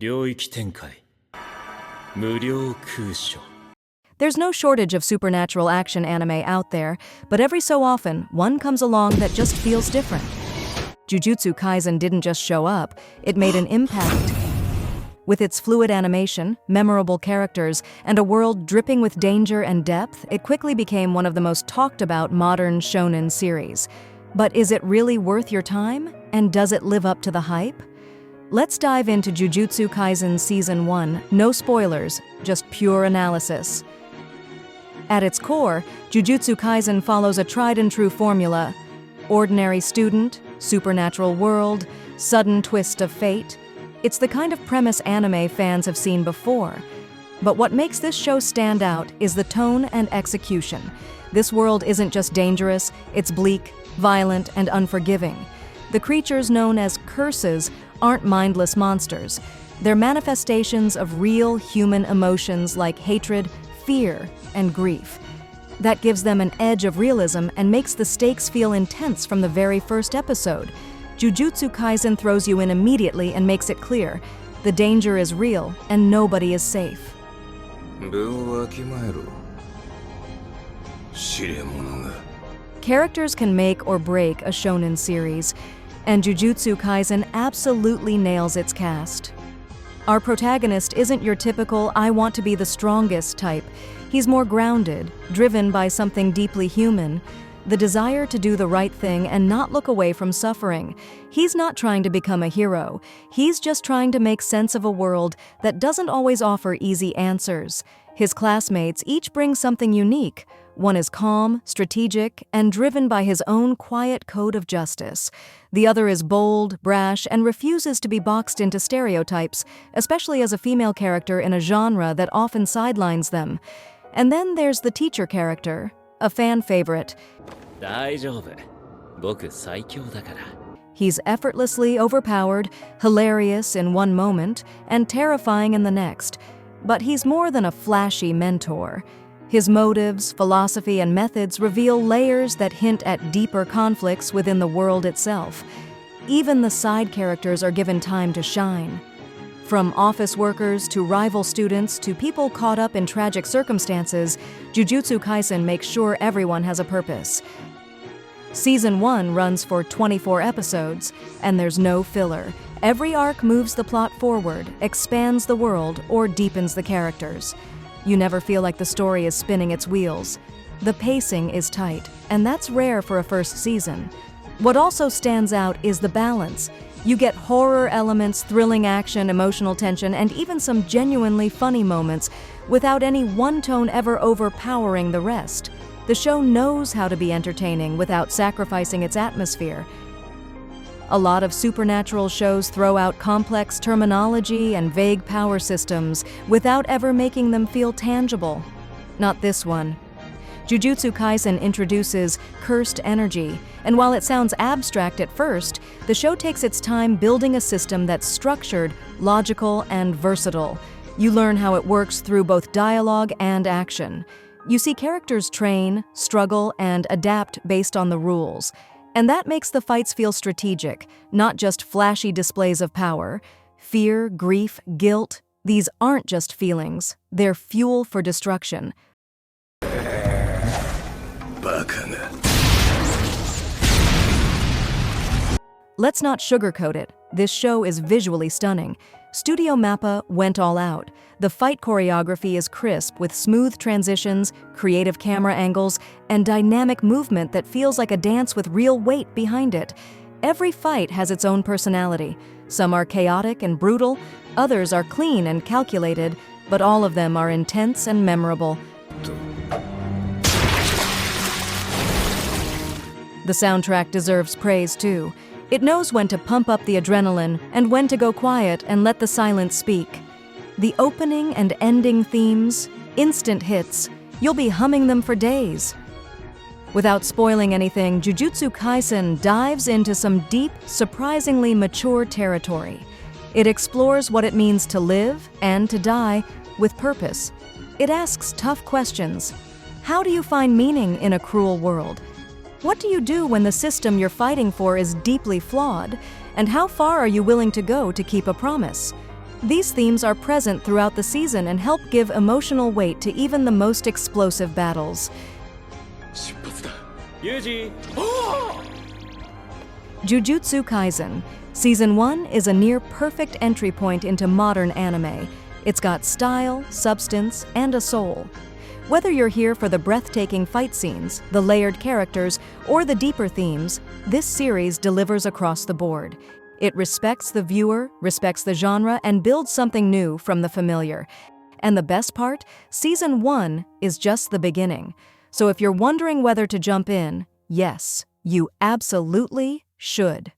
領域展開無料空所 There's no shortage of supernatural action anime out there, but every so often, one comes along that just feels different. Jujutsu Kaisen didn't just show up, it made an impact. With its fluid animation, memorable characters, and a world dripping with danger and depth, it quickly became one of the most talked about modern shonen series. But is it really worth your time? And does it live up to the hype? Let's dive into Jujutsu Kaisen Season 1, no spoilers, just pure analysis. At its core, Jujutsu Kaisen follows a tried-and-true formula: ordinary student, supernatural world, sudden twist of fate. It's the kind of premise anime fans have seen before. But what makes this show stand out is the tone and execution. This world isn't just dangerous, it's bleak, violent, and unforgiving. The creatures known as curses aren't mindless monsters. They're manifestations of real human emotions like hatred, fear, and grief. That gives them an edge of realism and makes the stakes feel intense from the very first episode. Jujutsu Kaisen throws you in immediately and makes it clear: the danger is real and nobody is safe. 分をわきまえろ知れ者が Characters can make or break a shonen series, and Jujutsu Kaisen absolutely nails its cast. Our protagonist isn't your typical "I want to be the strongest" type. He's more grounded, driven by something deeply human, the desire to do the right thing and not look away from suffering. He's not trying to become a hero. He's just trying to make sense of a world that doesn't always offer easy answers. His classmates each bring something unique. One is calm, strategic, and driven by his own quiet code of justice. The other is bold, brash, and refuses to be boxed into stereotypes, especially as a female character in a genre that often sidelines them. And then there's the teacher character, a fan favorite. 大丈夫僕最強だから He's effortlessly overpowered, hilarious in one moment, and terrifying in the next. But he's more than a flashy mentor. His motives, philosophy, and methods reveal layers that hint at deeper conflicts within the world itself. Even the side characters are given time to shine. From office workers to rival students to people caught up in tragic circumstances, Jujutsu Kaisen makes sure everyone has a purpose. Season 1 runs for 24 episodes, and there's no filler. Every arc moves the plot forward, expands the world, or deepens the characters. You never feel like the story is spinning its wheels. The pacing is tight, and that's rare for a first season. What also stands out is the balance. You get horror elements, thrilling action, emotional tension, and even some genuinely funny moments without any one tone ever overpowering the rest. The show knows how to be entertaining without sacrificing its atmosphere. A lot of supernatural shows throw out complex terminology and vague power systems without ever making them feel tangible. Not this one. Jujutsu Kaisen introduces cursed energy, and while it sounds abstract at first, the show takes its time building a system that's structured, logical, and versatile. You learn how it works through both dialogue and action. You see characters train, struggle, and adapt based on the rules. And that makes the fights feel strategic, not just flashy displays of power. Fear, grief, guilt, these aren't just feelings, they're fuel for destruction. Let's not sugarcoat it. This show is visually stunning. Studio MAPPA went all out. The fight choreography is crisp with smooth transitions, creative camera angles, and dynamic movement that feels like a dance with real weight behind it. Every fight has its own personality. Some are chaotic and brutal, others are clean and calculated, but all of them are intense and memorable. The soundtrack deserves praise too. It knows when to pump up the adrenaline and when to go quiet and let the silence speak. The opening and ending themes, instant hits, you'll be humming them for days. Without spoiling anything, Jujutsu Kaisen dives into some deep, surprisingly mature territory. It explores what it means to live and to die with purpose. It asks tough questions. How do you find meaning in a cruel world? What do you do when the system you're fighting for is deeply flawed? And how far are you willing to go to keep a promise? These themes are present throughout the season and help give emotional weight to even the most explosive battles. 出発だユージ Jujutsu Kaisen. Season 1 is a near-perfect entry point into modern anime. It's got style, substance, and a soul. Whether you're here for the breathtaking fight scenes, the layered characters, or the deeper themes, this series delivers across the board. It respects the viewer, respects the genre, and builds something new from the familiar. And the best part? Season 1 is just the beginning. So if you're wondering whether to jump in, yes, you absolutely should.